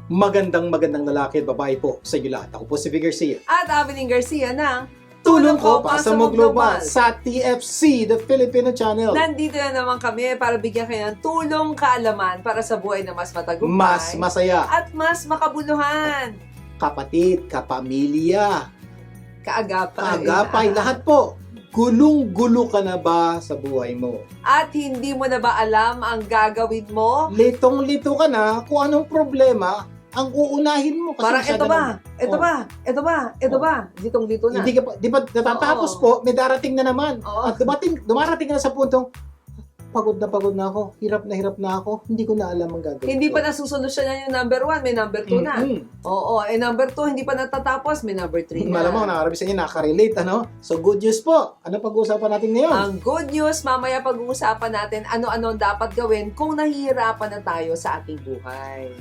Magandang lalaki at babae po sa inyo lahat. Ako po si Vic Garcia. At Aveline Garcia ng Tulong ko para sa mo global sa TFC, the Filipino channel. Nandito na naman kami para bigyan kayo ng tulong kaalaman para sa buhay na mas matagumpay. Mas masaya. At mas makabuluhan. Kapatid, kapamilya, Kaagapay. lahat po. Gulong-gulo ka na ba sa buhay mo? At hindi mo na ba alam ang gagawin mo? Litong-lito ka na kung anong problema ang uunahin mo. Parang ito ba? Ito ba? Ditong-dito na. Hindi ka pa, di ba natatapos Oo. po, may darating na naman. Oo. At dumarating ka na sa puntong, pagod na ako, hirap na ako, hindi ko na alam ang gagawin. Hindi ko. pa nasusolusyonan yung number 1, may number 2 na. Oo, number 2, hindi pa natatapos, may number 3 na. Malamang nakarami sa inyo, nakarelate, ano? So, good news po. Ano pag-uusapan natin ngayon? Ang good news, mamaya pag-uusapan natin ano-ano ang dapat gawin kung nahihirapan na tayo sa ating buhay.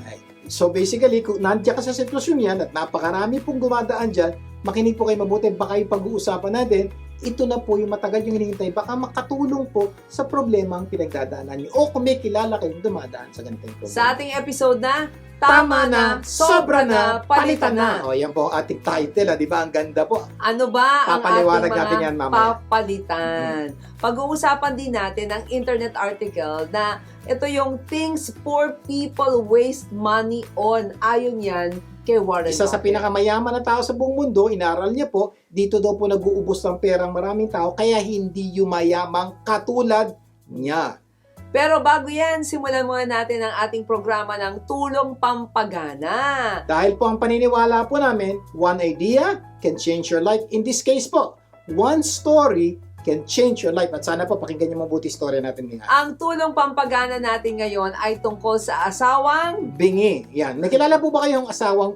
So, basically, kung nandiyan ka sa sitwasyon yan at napakarami pong gumadaan dyan, makinig po kayo mabuti, baka yung pag-uusapan natin, ito na po yung matagal yung hinihintay, baka makatulong po sa problema ang pinagdadaanan niyo. O kung may kilala kayong dumadaan sa ganitong problema. Sa ating episode na, Tama na, Sobra na, Palitan na. O, yan po ang ating title, di ba? Ang ganda po. Ano ba ang Papaliwanag ating natin mga yan mamaya. papalitan? Pag-uusapan din natin ang internet article na ito yung things poor people waste money on. Ayon yan kay Warren Isa sa Buffett. pinakamayaman na tao sa buong mundo, inaral niya po, dito daw po nag-uubos ng perang maraming tao, kaya hindi yumayamang katulad niya. Pero bago yan, simulan muna natin ang ating programa ng Tulong Pampagana. Dahil po ang paniniwala po namin, one idea can change your life. In this case po, one story can change your life. At sana po pakinggan niyo mabuti story natin ngayon. Ang Tulong Pampagana natin ngayon ay tungkol sa asawang Bingi. Yan. Nakilala po ba kayong asawa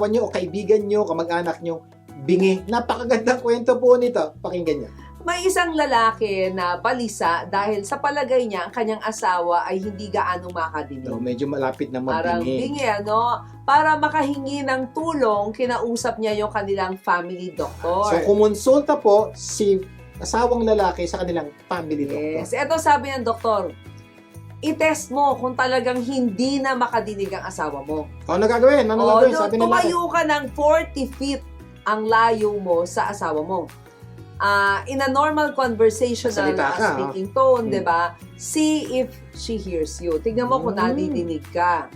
niyo o kaibigan niyo, kamag-anak niyo, bingi? Napakagandang kwento po nito. Pakinggan niyo. may isang lalaki na balisa dahil sa palagay niya ang kanyang asawa ay hindi gaano makadinig. No, medyo malapit na Parang magbingi. bingi, ano? Para makahingi ng tulong, kinausap niya yung kanilang family doctor. So, kumonsulta po si asawang lalaki sa kanilang family doctor. Yes. Ito sabi ng doktor, i-test mo kung talagang hindi na makadinig ang asawa mo. Ano gagawin? Ano gagawin? Sabi ng lalaki. Tumayo ka ng 40 feet ang layo mo sa asawa mo. In a normal conversational Salita ka, speaking tone, Hmm. 'di ba? See if she hears you. Tignan mo kung Hmm. nadidinig ka.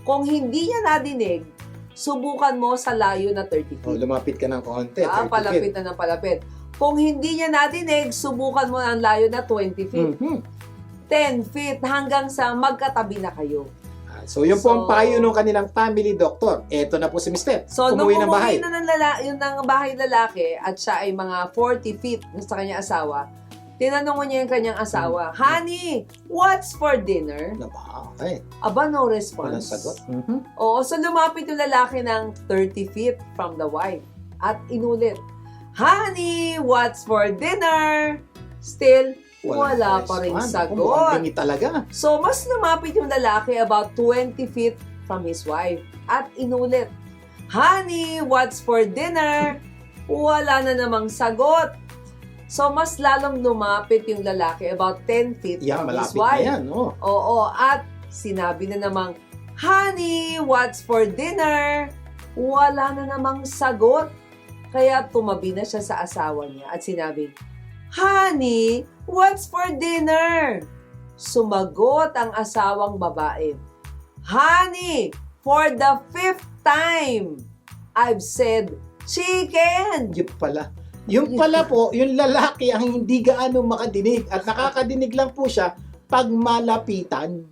Kung hindi niya nadinig, subukan mo sa layo na 30 Oh, feet. lumapit ka ng konti. 30 feet. Palapit na ng palapit. Kung hindi niya nadinig, subukan mo ang layo na 20 feet. Mhm. 10 feet hanggang sa magkatabi na kayo. So, yun po ang So- payo ng kanilang family doctor. Eto na po si Mr. So, nung Umuwi ng bahay. umuwi na ng bahay lalaki at siya ay mga 40 feet sa kanyang asawa, tinanong mo niya yung kanyang asawa, Honey, what's for dinner? Naba, okay. Aba, no Walang response. sagot. Oo, so lumapit yung lalaki ng 30 feet from the wife at inulit, Honey, what's for dinner? Still, wala pa rin response. sagot. Mukhang bingi talaga. So, mas lumapit yung lalaki about 20 feet from his wife at inulit, Honey, what's for dinner? Wala na namang sagot. So, mas lalong lumapit yung lalaki about 10 feet Yan, from his malapit na wife. yan. Oh. Oo, at sinabi na namang, Honey, what's for dinner? Wala na namang sagot. Kaya tumabi na siya sa asawa niya at sinabi, Honey, what's for dinner? Sumagot ang asawang babae, Honey, for the 5th time, I've said, chicken! Yun pala. Yung pala po, yung lalaki ang hindi gaano makadinig at nakakadinig lang po siya pag malapitan.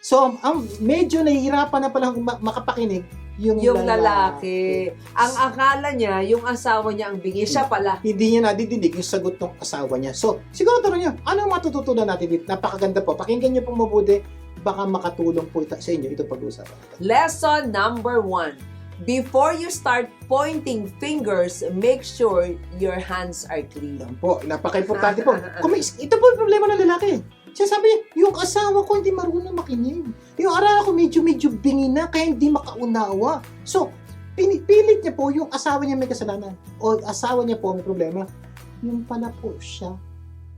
So, ang medyo nahihirapan na palang makapakinig yung lalaki. Ang akala niya, yung asawa niya ang bingi, siya pala. Hindi niya nadidinig yung sagot ng asawa niya. So, siguro tanong niyo, ano ang matututunan natin dito? Napakaganda po. Pakinggan niyo pong mabuti. Baka makatulong po sa inyo ito pag-uusapan. Lesson number 1. Before you start pointing fingers, make sure your hands are clean. Yan po, napaka-importante po. Ito po yung problema ng lalaki. Siya sabi, yung asawa ko hindi marunong makinig. Yung araw ko medyo bingi na, kaya hindi makaunawa. So, pinipilit niya po yung asawa niya may kasalanan. O asawa niya po may problema. Yung pala po siya.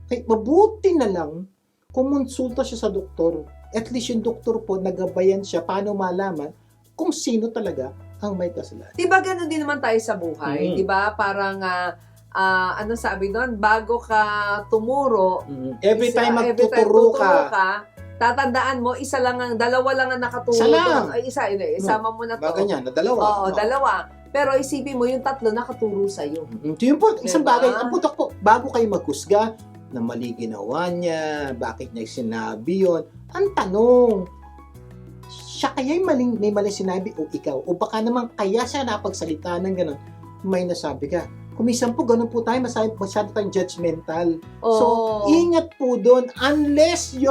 Kaya mabuti na lang, kumonsulta siya sa doktor. At least yung doktor po, nagabayan siya paano malaman kung sino talaga ang may kasalanan. Di ba ganun din naman tayo sa buhay? Mm. Di ba? Parang, ano sabi doon? Bago ka tumuro, Every time every time magtuturo ka, tatandaan mo, dalawa lang ang nakaturo Isa lang. doon. Ay, isama mo na to. ba ganyan, na dalawa. Oo, No. dalawa. Pero isipin mo, yung tatlo nakaturo sa'yo. Ito yung po, isang Diba? bagay. Ang putok po, bago kayo maghusga na mali ginawa niya, bakit niya sinabi yun, ang tanong, siya kaya may maling sinabi o ikaw? O baka naman kaya siya napagsalita ng gano'n, may nasabi ka. Kumisan po, ganun po tayo, masyado tayong judgmental. So, ingat po doon, unless you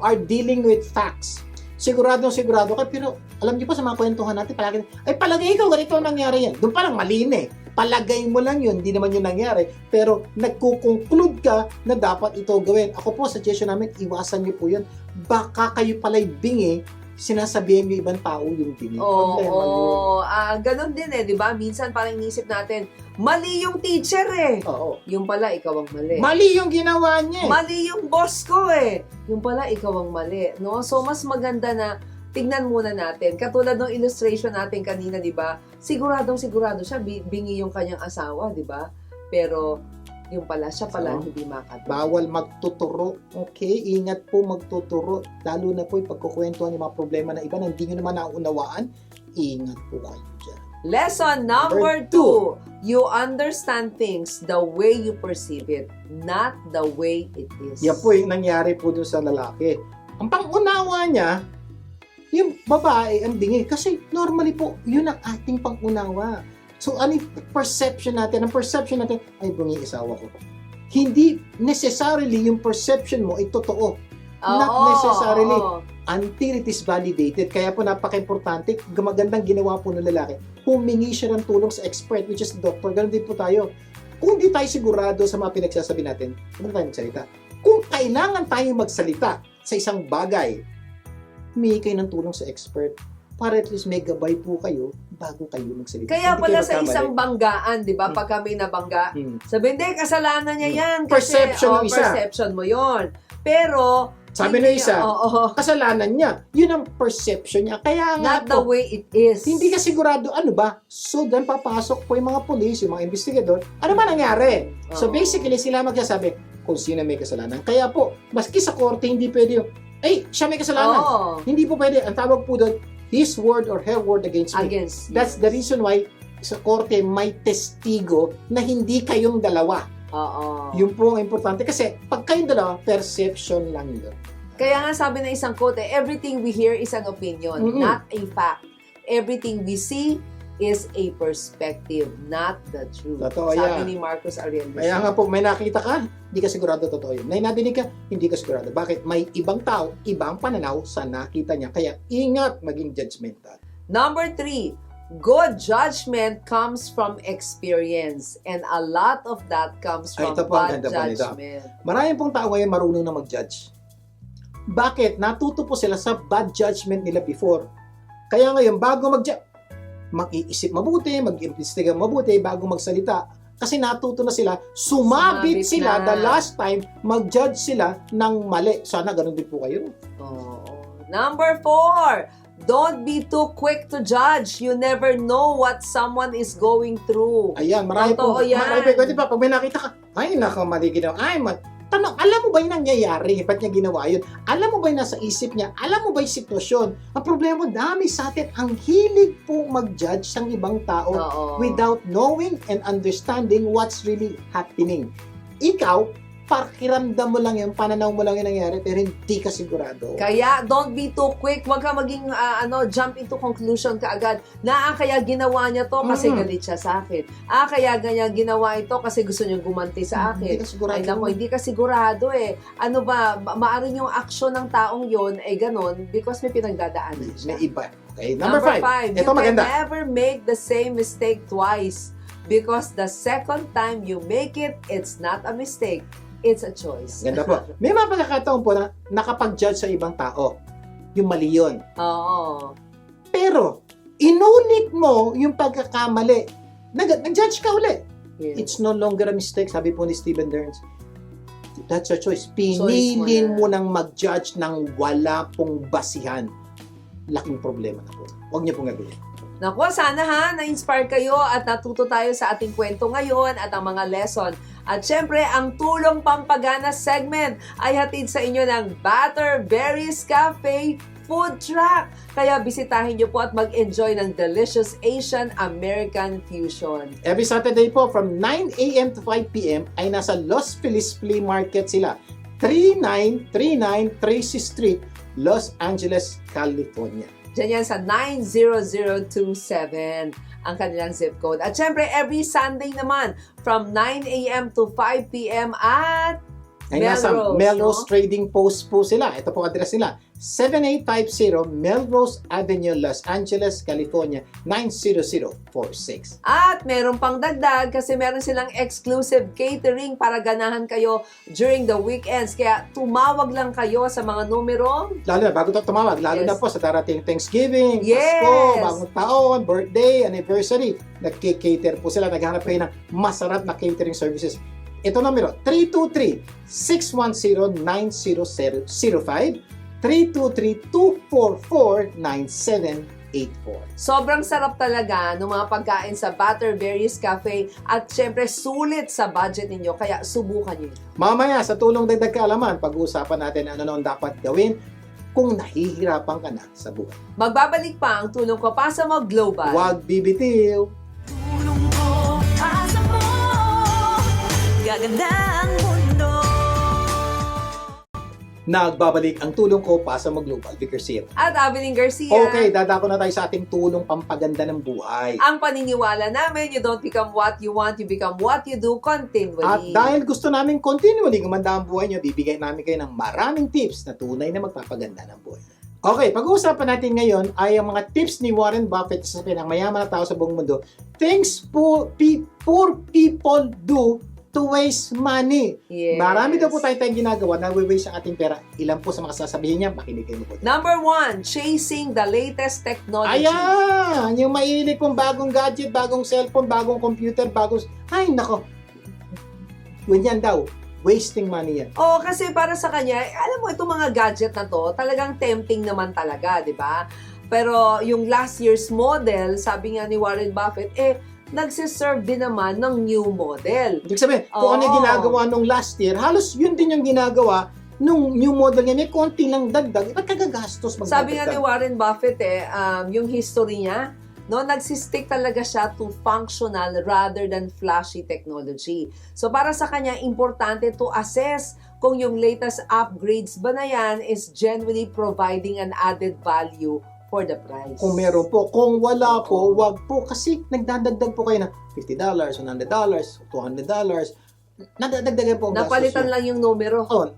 are dealing with facts. Sigurado ka, pero alam niyo po sa mga kwentuhan natin, palagay ikaw, ganito ang nangyari yan. Doon parang mali na eh. Palagay mo lang yun, hindi naman yun nangyari. Pero nagko-conclude ka na dapat ito gawin. Ako po, suggestion namin, iwasan niyo po yun. Baka kayo pala'y bingi, sinasabihin niyo ibang tao yung bingi. Problema yun. Ganon din eh, di ba? Minsan parang inisip natin, mali yung teacher eh. Oo. Yung pala, ikaw ang mali. Mali yung ginawa niya eh. Mali yung boss ko eh. Yung pala, ikaw ang mali. No? So, mas maganda na tignan muna natin. Katulad ng illustration natin kanina, di ba? Siguro siya, bingi yung kanyang asawa, di ba? Pero, yung pala, siya pala hindi makatulog. Bawal magtuturo. Okay? Ingat po magtuturo. Lalo na po yung pagkukwentuhan ng mga problema na iba na hindi nyo naman naunawaan. Ingat po kayo dyan. Lesson number 2. You understand things the way you perceive it, not the way it is. Yan po yung nangyari po dun sa lalaki. Ang pangunawa niya, yung babae ang bingi. Kasi normally po, yun ang ating pangunawa. So, ano yung perception natin? Ang perception natin, ay, bungi asawa ko. Hindi necessarily yung perception mo ay totoo. Not necessarily. Until it is validated. Kaya po napaka-importante, magandang ginawa po ng lalaki. Humingi siya ng tulong sa expert, which is the doctor. Ganun din po tayo. Kung di tayo sigurado sa mga pinagsasabi natin, ano tayo magsalita? Kung kailangan tayo magsalita sa isang bagay, humingi kayo ng tulong sa expert para at least may gabay po kayo bago kayo magsalita. Kaya Hindi pala kayo sa magkamali. isang banggaan, di ba? Pag kami nabangga, sabi, hindi, kasalanan niya yan. Kasi, Perception ng isa. Perception mo yon. Pero, Sabi ng isa, kasalanan niya. Yun ang perception niya. Kaya nga not the po, way it is. hindi ka sigurado, ano ba? So, doon papasok po yung mga police, yung mga investigador. Ano ba nangyari? So, Oo. basically, sila magsasabi kung sino may kasalanan. Kaya po, maski sa korte, hindi pwede yung, siya may kasalanan. Oo. Hindi po pwede. Ang tawag po doon, his word or her word against me. Against That's the reason why sa korte may testigo na hindi kayong dalawa. Oo. Yun po ang importante. Kasi pag kayong dalawa, perception lang yun. Kaya nga sabi ng isang quote, everything we hear is an opinion, Mm-mm. not a fact. Everything we see is a perspective, not the truth. Totoo Sabi yan. ni Marcus Aurelius. Kaya nga po, may nakita ka, hindi ka sigurado totoo yun. May nadinig ka, hindi ka sigurado. Bakit? May ibang tao, ibang pananaw sa nakita niya. Kaya ingat maging judgmental. Number 3, good judgment comes from experience, and a lot of that comes from Ito po ang bad ganda po nito. judgment. Maraming pong tao ngayon marunong na mag-judge. Bakit? Natuto po sila sa bad judgment nila before. Kaya ngayon, bago mag-iisip mabuti, mag-iimbestiga mabuti, bago magsalita. Kasi natuto na sila, sumabit Sumabit sila na. the last time, mag-judge sila ng mali. Sana ganun din po kayo. Oo. Number 4, don't be too quick to judge. You never know what someone is going through. Ayan, marami Totoo po. yan. Pwede pa, pag may nakita ka, ay, nakamali ginawa. Tanong, alam mo ba yung nangyayari? Ba't niya ginawa yun? Alam mo ba yung nasa isip niya? Alam mo ba yung sitwasyon? Ang problema, dami sa atin ang hilig po mag-judge ng ibang tao Oo. without knowing and understanding what's really happening. Ikaw, pakiramdam mo lang yun, pananaw mo lang yung nangyari, pero hindi ka sigurado. Kaya, don't be too quick. Huwag ka maging, jump into conclusion ka agad. Kaya ginawa niya to kasi galit siya sa akin. Kaya ganyan ginawa ito kasi gusto niyang gumanti sa akin. Hindi ka sigurado. Ay nako, hindi ka sigurado eh. Ano ba, maaring yung aksyon ng taong yon ay ganon because may pinagdadaanan siya. May iba. Okay, number 5. Ito You maganda. can never make the same mistake twice because the second time you make it, it's not a mistake. It's a choice. Ganda po. May mga pagkakataon po na nakapag-judge sa ibang tao. Yung mali yun. Oo. Pero, inulit mo yung pagkakamali. Nag-judge ka uli. Yes. It's no longer a mistake, sabi po ni Stephen Derns. That's a choice. Choice mo Pinili na. mo nang mag-judge ng wala pong basihan. laking problema na po. Huwag niyo pong gagawin. Naku, sana ha, na-inspire kayo at natuto tayo sa ating kwento ngayon at ang mga lesson. At syempre, ang tulong pampagana segment ay hatid sa inyo ng Butterberries Cafe Food Truck. Kaya bisitahin niyo po at mag-enjoy ng delicious Asian American fusion. Every Saturday po from 9 a.m. to 5 p.m. ay nasa Los Feliz Flea Market sila. 3939 Tracy Street, Los Angeles, California. Diyan yan sa 90027 ang kanilang zip code. At syempre, every Sunday naman from 9 a.m. to 5 p.m. at Ay nasa Melrose, Melrose no? Trading Post po sila. Ito po address nila. 7850 Melrose Avenue, Los Angeles, California, 90046. At meron pang dagdag kasi meron silang exclusive catering para ganahan kayo during the weekends. Kaya tumawag lang kayo sa mga numero. Lalo na, bago tumawag, lalo Yes. na po sa darating Thanksgiving, Yes. Pasko, bagong taon, birthday, anniversary. Nagki-cater po sila. Naghanap kayo ng masarap na catering services. Ito numero, 323-610-9005, 323-244-9784. Sobrang sarap talaga ng mga pagkain sa Butterberries Cafe at syempre sulit sa budget ninyo. Kaya subukan nyo. Mamaya, sa tulong dagdag kaalaman, pag-uusapan natin ano ang dapat gawin kung nahihirapan ka na sa buhay. Magbabalik pa ang tulong ko pa sa mga global. Huwag bibitiw! Tulong ko asa mo, gaganda ang mundo. Nagbabalik ang tulong ko pa sa mag-global. Vicar Sir. At Abilene Garcia. Okay, dadako na tayo sa ating tulong pampaganda ng buhay. Ang paniniwala namin, you don't become what you want, you become what you do continually. At dahil gusto namin continually gumanda ang buhay nyo, bibigay namin kayo ng maraming tips na tunay na magpapaganda ng buhay. Okay, pag-uusapan natin ngayon ay ang mga tips ni Warren Buffett sa pinakamayaman na tao sa buong mundo. Things poor people do to waste money. Yes. Marami daw po tayong ginagawa na waste ang ating pera. Ilan po sa mga sasabihin niya, makinig kayo po. Number 1, chasing the latest technology. Ayan! Yung mailig pong bagong gadget, bagong cellphone, bagong computer, bagong... Ay, nako! Ganyan daw. Wasting money yan. Oo, kasi para sa kanya, alam mo, itong mga gadget na to, talagang tempting naman talaga, di ba? Pero yung last year's model, sabi nga ni Warren Buffett, nagsiserve din naman ng new model. Ibig sabihin, kung ano yung Oo. ginagawa nung last year, halos yun din yung ginagawa nung new model niya. May konti lang dagdag. Ba't kagagastos magdagdag? Sabi nga ni Warren Buffett, yung history niya, no, nagsistick talaga siya to functional rather than flashy technology. So para sa kanya, importante to assess kung yung latest upgrades ba na yan is genuinely providing an added value for the price. Kung meron po. Kung wala po, wag po. Kasi nagdadagdag po kayo ng $50, $100, $200. Nadadagdagan po ang Napalitan gastos. lang yung numero. Oh,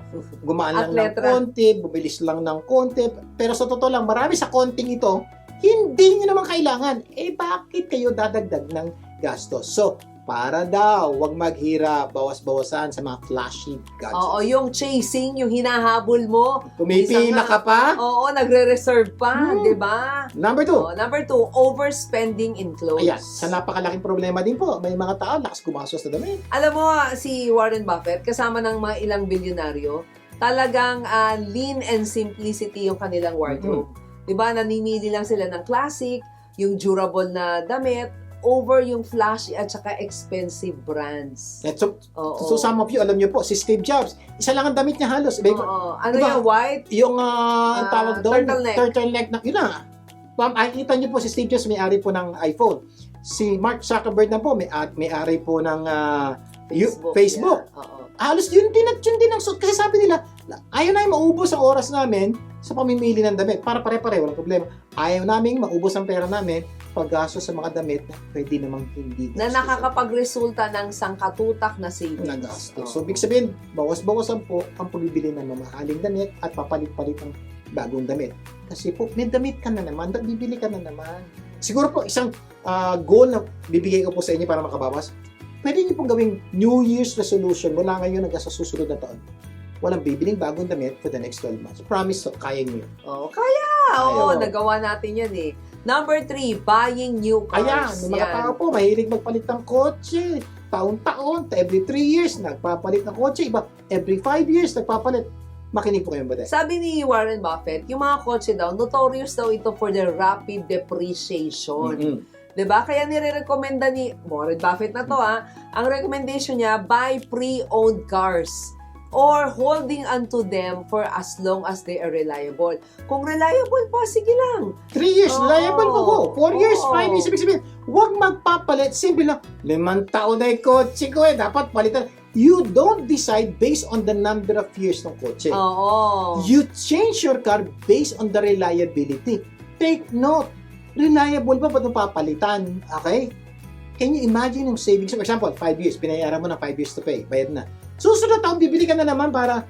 gumaan At lang letra. ng konti, bumilis lang ng konti. Pero sa totoo lang, marami sa konting ito, hindi nyo naman kailangan. Bakit kayo dadagdag ng gastos? So, para daw, wag maghirap, bawas-bawasan sa mga flashy gadgets. Oo, yung chasing, yung hinahabol mo. Pumipila ka pa. Oo, nagre-reserve pa, di ba? Number 2. Oh, number 2, overspending in clothes. Ayan, sa napakalaking problema din po, may mga tao, lakas gumastos na damit. Alam mo, si Warren Buffett, kasama ng mga ilang bilyonaryo, talagang lean and simplicity yung kanilang wardrobe. Diba, nanimili lang sila ng classic, yung durable na damit, over yung flashy at saka expensive brands. So, so some of you, alam niyo po, si Steve Jobs, isa lang ang damit niya halos. Oo. Ano Diba? yung white? Yung ang tawag doon, Turtleneck. na, yun na. Makikita niyo po si Steve Jobs, may-ari po ng iPhone. Si Mark Zuckerberg na po, may-ari po ng Facebook. Yeah. Oo. Halos yun din at yun din ang kasi sabi nila, ayaw namin maubos ang oras namin sa pamimili ng damit. Para pare-pare, walang problema. Ayaw namin maubos ang pera namin paggastos sa mga damit na pwede namang hindi Na nakakapagresulta ng sangkatutak na savings. na gastos. Oo. So, big sabihin, bawas-bawasan po ang pumibili ng mamahaling damit at papalit-palit ng bagong damit. Kasi po, may damit ka na naman, bibili ka na naman. Siguro po, isang goal na bibigay ko po sa inyo para makabawas, pwede niyo pong gawing New Year's resolution mula ngayon hanggang sa susunod na taon. Walang bibiling bagong damit for the next 12 months. Promise, so, kaya niyo. Oo, kaya. Oo, Ayaw. nagawa natin yan eh. Number 3, buying new cars. Ayan, yung mga tao po, mahilig magpalit ng kotse. Taon-taon, every 3 years, nagpapalit ng kotse. Iba, every 5 years, nagpapalit. Makinig po kayo ba? Sabi ni Warren Buffett, yung mga kotse daw, notorious daw ito for their rapid depreciation. Mm-mm. 'Di ba? Kaya nire-recommenda ni Warren Buffett na to ang recommendation niya, buy pre-owned cars or holding onto them for as long as they are reliable. Kung reliable pa, sige lang. 3 years, Oo. liable pa po. 4 years, Oo. 5 years, ibig sabihin, huwag magpapalit. Simple lang, 5 taon na yung kotse ko dapat palitan. You don't decide based on the number of years ng kotse. Oo. You change your car based on the reliability. Take note, reliable ba ito papalitan? Okay? Can you imagine yung savings? For example, 5 years, pinayaran mo na 5 years to pay, bayad na. Susunod taon, bibili ka na naman para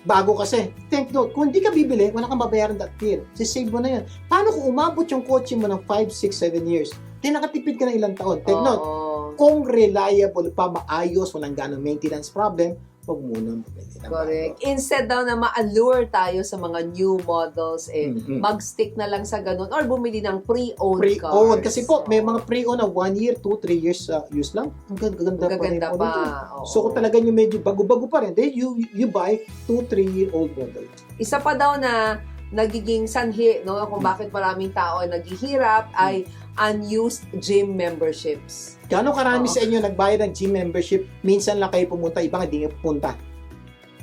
bago kasi. Take note, kung hindi ka bibili, wala kang babayaran that year. Sisave mo na yan. Paano kung umabot yung kotse mo ng 5, 6, 7 years? Di nakatipid ka ng ilang taon. Take note, Oo. kung reliable pa, maayos, walang ganong maintenance problem, huwag muna bumili ng Correct. bago. Instead daw na ma-allure tayo sa mga new models, Mhm. mag-stick na lang sa ganun or bumili ng pre-owned cars. Pre-owned. Kasi po, may mga pre-owned na 1 year, 2, 3 years use lang. Ang ganda pa rin Gaganda po pa. nito. Oo. So, kung talaga yung medyo bago-bago pa rin, then you buy 2, 3-year-old model. Isa pa daw na nagiging sanhi, no, kung bakit maraming tao naghihirap ay unused gym memberships. Gano'ng karami Oo. sa inyo nagbayad ng gym membership, minsan lang kayo pumunta, ibang hindi nga pupunta.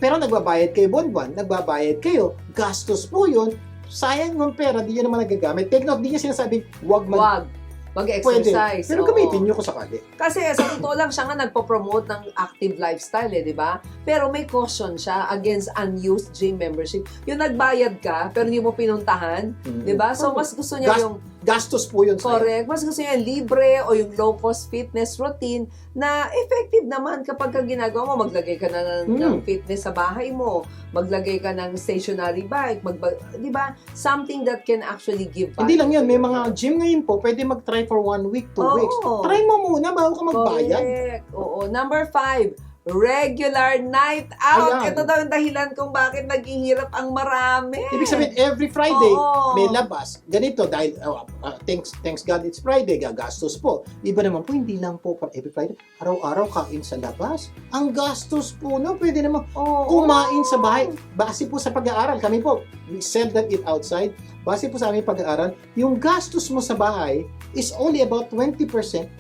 Pero nagbabayad kayo buwan-buwan, nagbabayad kayo, gastos po yun, sayang yung pera, di nyo naman nagagamit. Take note, di nyo sinasabing, huwag Wag Pwede. mag-exercise. Pero Oo. gamitin nyo kung sakali. Kasi sa totoo lang, siya nga nagpo-promote ng active lifestyle, di ba? Pero may caution siya against unused gym membership. Yung nagbayad ka, pero hindi mo pinuntahan, di ba? So, mas gusto niya Gas- yung Gastos po yun sa'yo. correct, mas gusto niya yung libre o yung low-cost fitness routine na effective naman kapag ka ginagawa mo. Maglagay ka na ng fitness sa bahay mo, maglagay ka ng stationary bike, di ba? Something that can actually give back. Hindi lang yun, to may your mga life. gym ngayon po, pwede mag-try for 1 week, 2 Oo. weeks. Try mo muna bago ka magbayad. Correct. Oo. Number 5, regular night out. Ayan. Ito daw yung dahilan kung bakit naghihirap ang marami. Ibig sabihin, every Friday, Oo. may labas. Ganito, dahil, thanks God it's Friday, gagastos po. Iba naman po, hindi lang po para every Friday, araw-araw kain sa labas. Ang gastos po, no? Pwede naman Oo. kumain sa bahay. Base po sa pag-aaral, kami po, we seldom eat outside. Base po sa aming pag-aaral, yung gastos mo sa bahay is only about 20%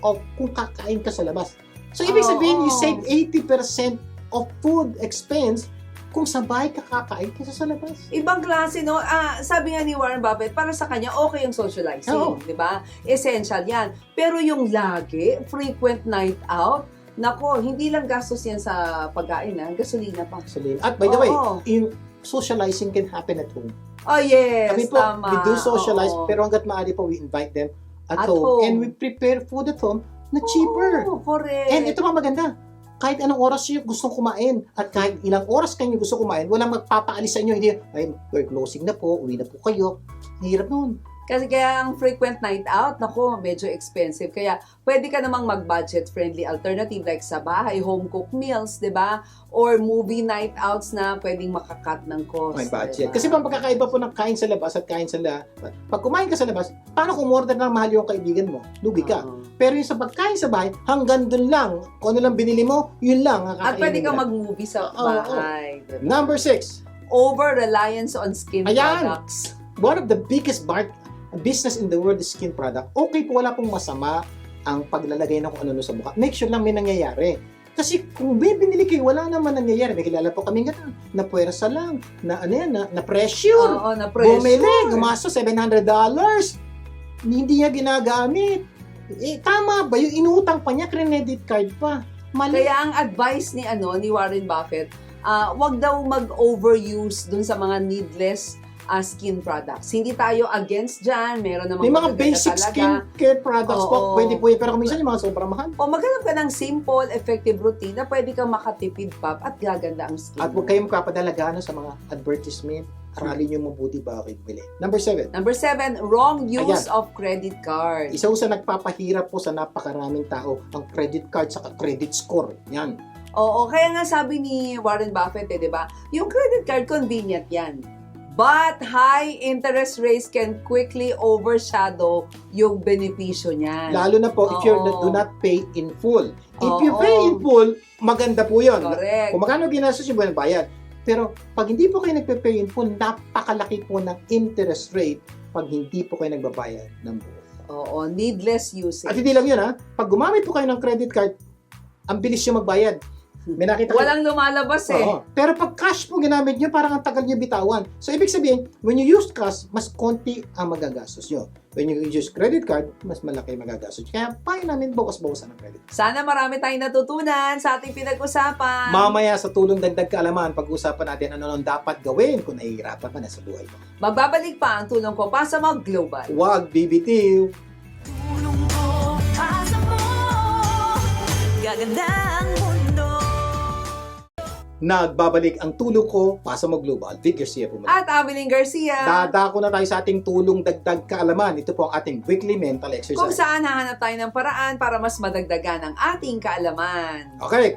of kung kakain ka sa labas. So, ibig sabihin, you Oo. save 80% of food expense kung sa bahay ka kakain kaysa sa labas. Ibang klase, no? Sabi nga ni Warren Buffett, para sa kanya, okay yung socializing, Oo. di ba? Essential yan. Pero yung lagi, frequent night out, nako, hindi lang gastos yan sa pagkain, gasolina pa. At by the way, Oo. yung socializing can happen at home. Oh, yes, Kami po, tama. we do socialize, Oo. pero hanggat maaari po, we invite them at At home. home. And we prepare food at home na cheaper. Oo, correct. And ito pa maganda, kahit anong oras nyo gustong kumain at kahit ilang oras kayo gusto kumain, walang magpapaalis sa inyo. Hindi, ay, we're closing na po, uwi na po kayo. Hirap nun. Kasi kaya ang frequent night out, nako, medyo expensive. Kaya pwede ka namang mag-budget-friendly alternative like sa bahay, home-cooked meals, di ba? Or movie night outs na pwedeng makakat ng cost. May budget. diba? Kasi pang pagkakaiba po ng kain sa labas at kain sa labas. Pag kumain ka sa labas, paano kung order ng mahal yung kaibigan mo? Lugi ka. Oo. Pero yung sa pagkain sa bahay, hanggang dun lang. Kung ano lang binili mo, yun lang. ang At pwede kakainin kang nila. mag-movie sa Oo, bahay. Diba? Number 6. Over-reliance on skin Ayan. products. One of the biggest business in the world is skin product. Okay po, wala pong masama ang paglalagay ng kung ano sa mukha. Make sure lang may nangyayari. Kasi kung may binili kayo, wala naman nangyayari. May kilala po kami ganun. Na puwersa lang. Na ano yan, na pressure. Oo, na-pressure. Bumili, gumasto $700. Hindi niya ginagamit. Tama ba? Yung inutang pa niya, credit card pa. Mali. Kaya ang advice ni Warren Buffett, wag daw mag-overuse dun sa mga needless skin products. Hindi tayo against dyan. Meron namang May mga magaganda basic talaga. skincare products po. Oo. Pwede po yun. Pero kung minsan yung mga sobrang mahal. O maghanap ka ng simple, effective routine na pwede kang makatipid pa at gaganda ang skin. At mo. huwag kayong magpapadalagano sa mga advertisement. Aralin nyo mabuti ba kayo bumili. Number 7. Number 7, wrong use of credit card. Isa sa nagpapahirap po sa napakaraming tao ang credit card sa credit score. Yan. Oo, kaya nga sabi ni Warren Buffett, di ba? Yung credit card, convenient yan. But high interest rates can quickly overshadow yung benepisyo niyan. Lalo na po if you Oo. do not pay in full. If you Oo. pay in full, maganda po yun. Correct. Kung magkano ginastos yung buwan bayad. Pero pag hindi po kayo nagpe-pay in full, napakalaki po ng interest rate pag hindi po kayo nagbabayad ng buo. Oo, needless usage. At hindi lang yun ha, pag gumamit po kayo ng credit card, ang bilis nyo magbayad. May nakita kayo. Walang lumalabas eh. Oo. Pero pag cash po ginamit nyo, parang ang tagal nyo bitawan. So, ibig sabihin, when you use cash, mas konti ang magagastos nyo. When you use credit card, mas malaki ang magagastos nyo. Kaya, payo namin bawas-bawasan ng credit card. Sana marami tayong natutunan sa ating pinag-usapan. Mamaya sa tulong dagdag kaalaman, pag-usapan natin ano nang dapat gawin kung nahihirapan ka na sa buhay mo. Magbabalik pa ang tulong ko para sa mga global. Huwag bibitiw! Tulong ko asa mo. Gaganda ang mundo. Nagbabalik ang tulong ko, Pasa Mo Global. Vic Garcia po. At Ameling Garcia. Dadako na tayo sa ating tulong dagdag kaalaman. Ito po ang ating weekly mental exercise. Kung saan hahanap tayo ng paraan para mas madagdagan ang ating kaalaman. Okay,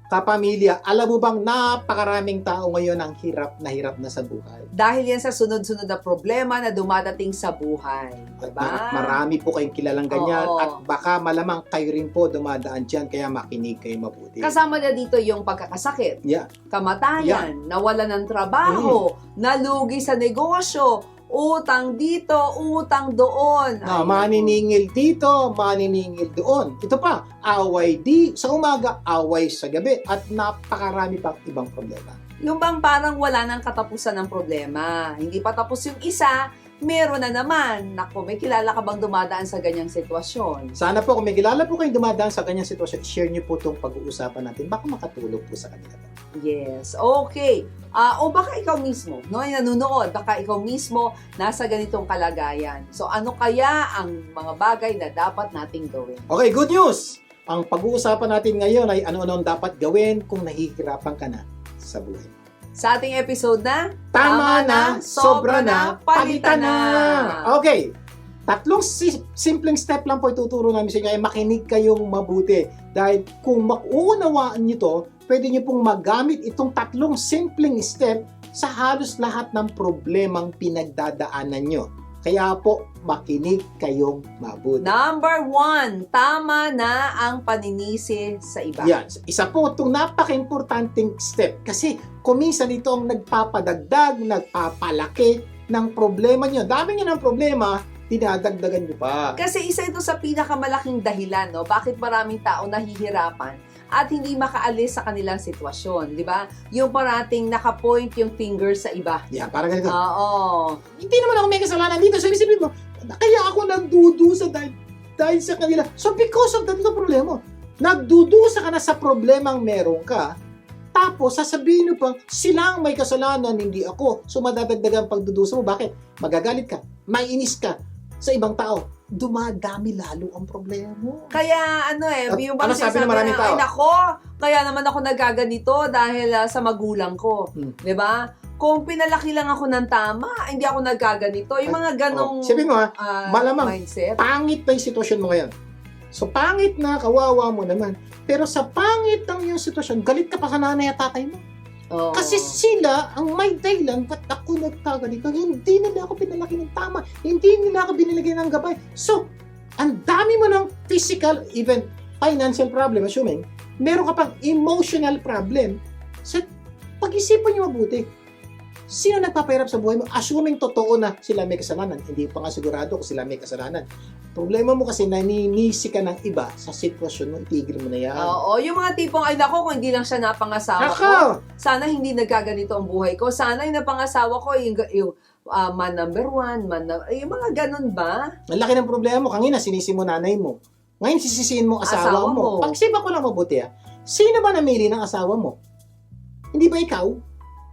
kapamilya, alam mo bang napakaraming tao ngayon ang hirap na sa buhay? Dahil yan sa sunod-sunod na problema na dumadating sa buhay. At Diba? marami po kayong kilalang ganyan Oo. at baka malamang kayo rin po dumadaan dyan kaya makinig kayo mabuti. Kasama na dito yung pagkakasakit, Yeah. kamatayan, nawalan ng trabaho, nalugi sa negosyo, utang dito, utang doon. Ay, Maniningil dito, maniningil doon. Ito pa, away sa umaga, away sa gabi at napakarami pang ibang problema. Yung bang parang wala nang katapusan ng problema. Hindi pa tapos yung isa, meron na naman. Naku, may kilala ka bang dumadaan sa ganyang sitwasyon? Sana po kung may kilala po kayong dumadaan sa ganyang sitwasyon, share niyo po itong pag-uusapan natin. Baka makatulong po sa kanila. Yes, okay. O baka ikaw mismo, no, yung nanonood, baka ikaw mismo nasa ganitong kalagayan. So ano kaya ang mga bagay na dapat nating gawin? Okay, good news! Ang pag-uusapan natin ngayon ay ano-ano ang dapat gawin kung nahihirapan ka na sa buhay. Sa ating episode na, Tama na, sobra na, palitan na! Okay, tatlong simpleng step lang po ituturo namin sa inyo ay makinig kayong mabuti. Dahil kung makuunawaan nyo to, pwede nyo pong magamit itong tatlong simpleng step sa halos lahat ng problemang pinagdadaanan nyo. Kaya po, makinig kayong mabuti. Number 1, tama na ang paninisi sa iba. Yan. Isa po itong napaka-importanting step kasi kuminsan ito ang nagpapadagdag, nagpapalaki ng problema nyo. Dami nyo ng problema, dinadagdagan nyo pa. Kasi isa ito sa pinakamalaking dahilan, no? Bakit maraming tao nahihirapan at hindi makaalis sa kanilang sitwasyon, di ba? Yung parating nakapoint yung finger sa iba. Yan, parang ganito. Oo. Hindi naman ako may kasalanan dito. So, isipin mo, kaya ako nagdudusa dahil sa kanila. So, because of that, ito problema. Nagdudusa ka na sa problemang meron ka, tapos sasabihin mo pang, sila ang may kasalanan, hindi ako. So, madadagdagan ang pagdudusa mo. Bakit? Magagalit ka, mainis ka sa ibang tao. Dumadami lalo ang problema mo. Kaya At yung ano sabi ng maraming tao? ay nako, kaya naman ako nagaganito dahil sa magulang ko. Di ba? Kung pinalaki lang ako ng tama, hindi ako nagaganito. Yung mga ganong Sabihin mo ha, malamang, mindset. pangit na yung sitwasyon mo ngayon. So, pangit na, kawawa mo naman. Pero sa pangit ng yung sitwasyon, galit ka pa sa nanay at tatay mo. Oo. Kasi sila ang may dahilan ba't ako nagkaganito. Hindi nila ako pinalaki ng tama. Hindi nila ako binilagay ng gabay. So, ang dami mo ng physical, even financial problem, assuming, meron ka pang emotional problem. So, pag-isipan nyo mabuti. Sino nagpapahirap sa buhay mo? Assuming totoo na sila may kasalanan. Hindi pa nga sigurado kung sila may kasalanan. Problema mo kasi naninisi ka ng iba sa sitwasyon mo, itigil mo na yan. Oo, yung mga tipong, ay nako, kung hindi lang siya napangasawa ko, Ako! sana hindi nagaganito ang buhay ko. Sana yung napangasawa ko, yung man number 1, yung mga ganun ba? Ang laki ng problema mo. Kanina, sinisi mo nanay mo. Ngayon, sisisihin mo asawa mo. Pag-isipan ko lang mabuti sino ba namili ng asawa mo? Hindi ba ikaw?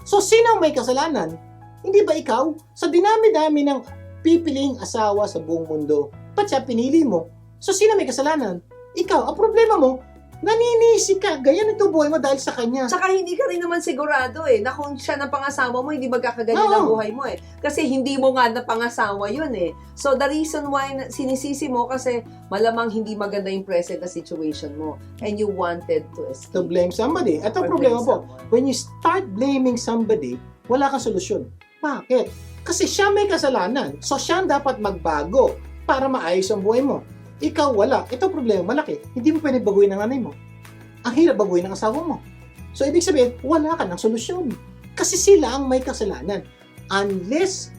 So, sino ang may kasalanan? Hindi ba ikaw? Sa dinami-dami ng pipiling asawa sa buong mundo, ba't siya pinili mo? So, sino may kasalanan? Ikaw. Ang problema mo, naninisi ka. Ganyan ito buhay mo dahil sa kanya. Tsaka hindi ka rin naman sigurado na kung siya ng pangasawa mo, hindi magkakaganyan ang buhay mo Kasi hindi mo nga na pangasawa yun So the reason why sinisisi mo kasi malamang hindi maganda yung present na situation mo and you wanted to escape. To blame somebody. Ito ang Or problema blame po. someone. When you start blaming somebody, wala kang solusyon. Bakit? Kasi siya may kasalanan. So, siya ang dapat magbago para maayos ang buhay mo. Ikaw wala. Ito problema malaki. Hindi mo pwede baguhin ang nanay mo. Ang hirap baguhin ang asawa mo. So, ibig sabihin, wala ka ng solusyon. Kasi sila ang may kasalanan. Unless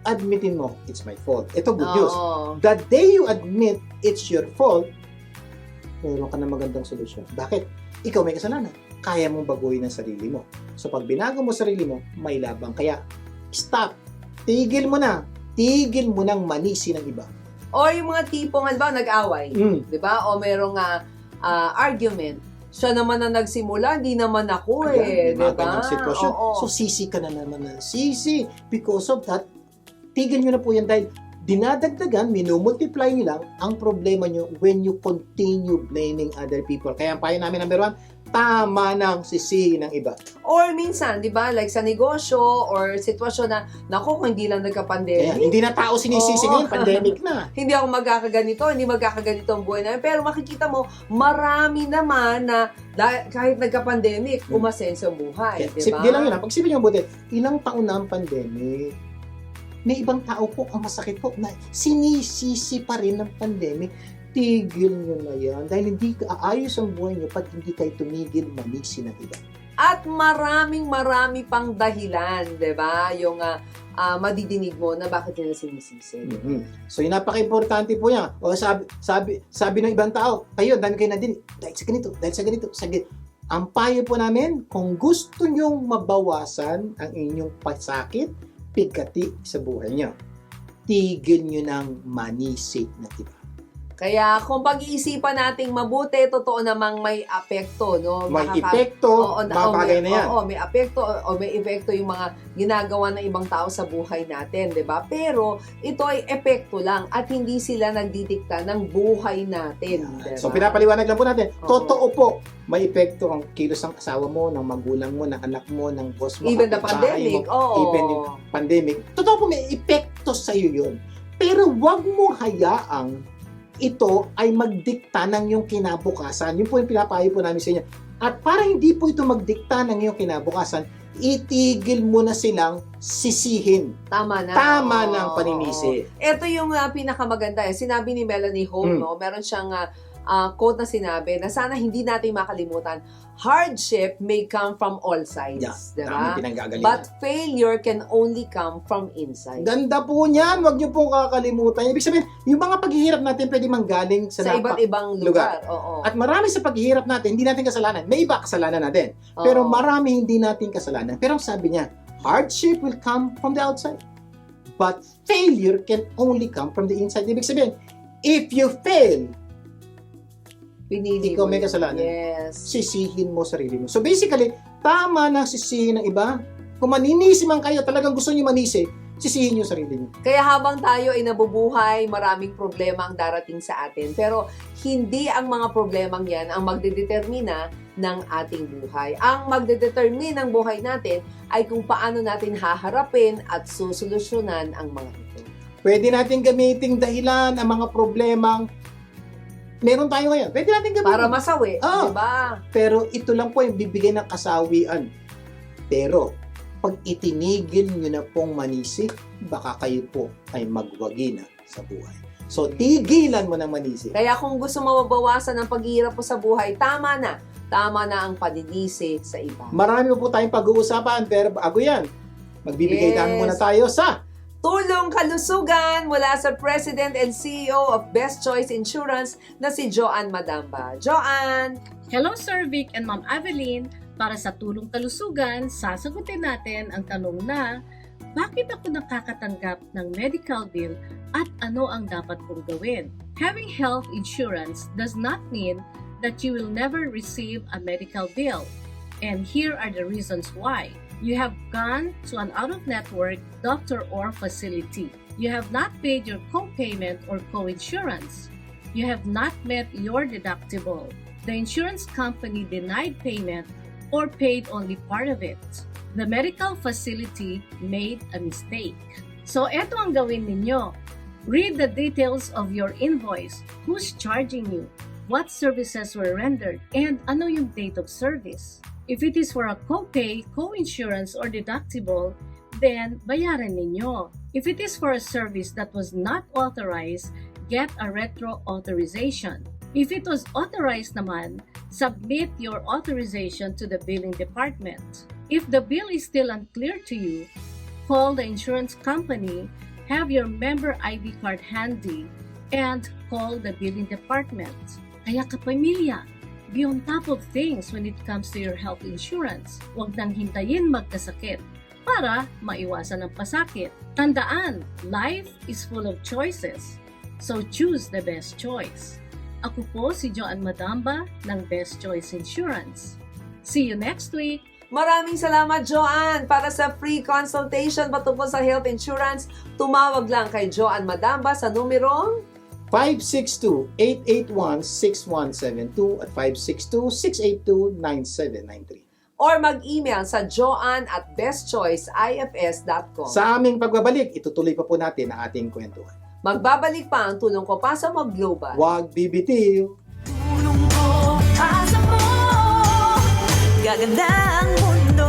admitin mo, it's my fault. Ito good news. Oo. The day you admit it's your fault, meron ka na magandang solusyon. Bakit? Ikaw may kasalanan. Kaya mong baguhin ang sarili mo. So pag binago mo sarili mo, may labang. Kaya, stop. Tigil mo na. Tigil mo nang manisi ng iba. O yung mga tipong, halimbawa, nag-away. Mm. Di ba? O merong argument. Siya naman na nagsimula, hindi naman ako Ayan, eh. may Di mga ba? ganyang sitwasyon. Oo. So, sisi ka na naman ng sisi. Because of that, tigil nyo na po yan dahil dinadagdagan, minumultiply nyo lang ang problema nyo when you continue blaming other people. Kaya ang payo namin, number 1, tama ng sisi ng iba. Or minsan, di ba, like sa negosyo or sitwasyon na, naku, kung hindi lang Kaya, nagka-pandemic, hindi na tao sinisisi Oo. ngayon, pandemic na. hindi ako magkakaganito, hindi magkakaganito ang buhay namin. Pero makikita mo, marami naman na kahit nagka-pandemic, umasenso ang buhay. Di ba? Di lang yun, pagsipin nyo mabuti, ilang taon na ang pandemic, may ibang tao po ang masakit po na sinisisi pa rin ng pandemic. Tigil nyo na yan dahil hindi aayos ang buhay nyo pag hindi kayo tumigil manisi ng iba. At marami pang dahilan, di ba? Yung madidinig mo na bakit nila sinisisi. Mhm. So yung napaka-importante po yan. O sabi ng ibang tao, kayo, dami kayo nadinig. Dahil sa ganito, sa ganito. Ang payo po namin, kung gusto nyong mabawasan ang inyong pasakit, pigati sa buhay nyo, tigil nyo ng manisi ng iba. Kaya kung pag-iisipan nating mabuti, totoo namang may apekto, no? May epekto, mga bagay na yan. Oo, may apekto o may epekto yung mga ginagawa ng ibang tao sa buhay natin, 'di ba? Pero ito ay epekto lang at hindi sila nagdidikta ng buhay natin, 'di ba? So pinapaliwanag lang po natin, Oo. totoo po, may epekto ang kilos ng asawa mo, ng magulang mo, ng anak mo, ng boss mo, Even the kapitbahay pandemic, mo, oo. even yung pandemic. Totoo po, may epekto sa iyo yun. Pero wag mo hayaang ito ay magdikta ng iyong kinabukasan. Yun po yung pinapayo po namin sa inyo. At para hindi po ito magdikta ng iyong kinabukasan, itigil mo na silang sisihin. Tama na. Tama Oo, na ang paninisi. Ito yung pinakamaganda. Sinabi ni Melanie Hope, no? Meron siyang quote na sinabi na sana hindi natin makalimutan, hardship may come from all sides. Yeah, Diba? tama, pinanggagalingan. But failure can only come from inside. Ganda po niyan. Huwag niyo pong kakalimutan. Ibig sabihin, yung mga paghihirap natin pwede manggaling sa, Sa iba't ibang lugar. Oo. At marami sa paghihirap natin, hindi natin kasalanan. May iba kasalanan natin. Pero Oo. marami hindi natin kasalanan. Pero ang sabi niya, hardship will come from the outside. But failure can only come from the inside. Ibig sabihin, if you fail, Pinili ikaw mo may yun. kasalanan. Yes. sisihin mo sarili mo. So basically, tama na sisihin ng iba. Kung maninisi man kayo, talagang gusto niyo manisi, sisihin niyo sarili niyo. Kaya habang tayo ay nabubuhay, maraming problema ang darating sa atin. Pero hindi ang mga problemang yan ang magdedetermina ng ating buhay. Ang magdedetermine ng buhay natin ay kung paano natin haharapin at susolusyonan ang mga ito. Pwede natin gamiting dahilan ang mga problemang meron tayo ngayon. Pwede natin gamitin. Para masawi, Oo. di ba? Pero ito lang po yung bibigay ng kasawian. Pero, pag itinigil nyo na pong manisi, baka kayo po ay magwagi na sa buhay. So, tigilan mo ng manisi. Kaya kung gusto mo mabawasan ang paghihirap mo sa buhay, tama na. Tama na ang paninisi sa iba. Marami po tayong pag-uusapan, pero bago yan, magbibigay Yes. lang muna tayo sa Tulong kalusugan mula sa President and CEO of Best Choice Insurance na si Joanne Madamba. Joanne! Hello Sir Vic and Ma'am Evelyn. Para sa tulong kalusugan, sasagutin natin ang tanong na, bakit ako nakakatanggap ng medical bill at ano ang dapat kong gawin? Having health insurance does not mean that you will never receive a medical bill. And here are the reasons why. You have gone to an out-of-network doctor or facility. You have not paid your co-payment or co-insurance. You have not met your deductible. The insurance company denied payment or paid only part of it. The medical facility made a mistake. So eto ang gawin ninyo. Read the details of your invoice. Who's charging you? What services were rendered? And ano yung date of service? If it is for a co-pay, co-insurance, or deductible, then bayaran ninyo. If it is for a service that was not authorized, get a retro authorization. If it was authorized naman, submit your authorization to the billing department. If the bill is still unclear to you, call the insurance company, have your member ID card handy, and call the billing department. Kaya kapamilya, be on top of things when it comes to your health insurance. Huwag nang hintayin magkasakit para maiwasan ang pasakit. Tandaan, life is full of choices. So choose the best choice. Ako po si Joan Madamba ng Best Choice Insurance. See you next week! Maraming salamat, Joanne! Para sa free consultation patungkol sa health insurance, tumawag lang kay Joanne Madamba sa numerong 562-881-6172 at 562-682-9793. or mag-email sa joanne@bestchoiceifs.com. Sa aming pagbabalik, itutuloy pa po natin ang ating kwentuhan. Magbabalik pa ang tulong ko pa sa mag-global. Huwag bibitiw! Tulong ko, asa mo, gaganda ang mundo.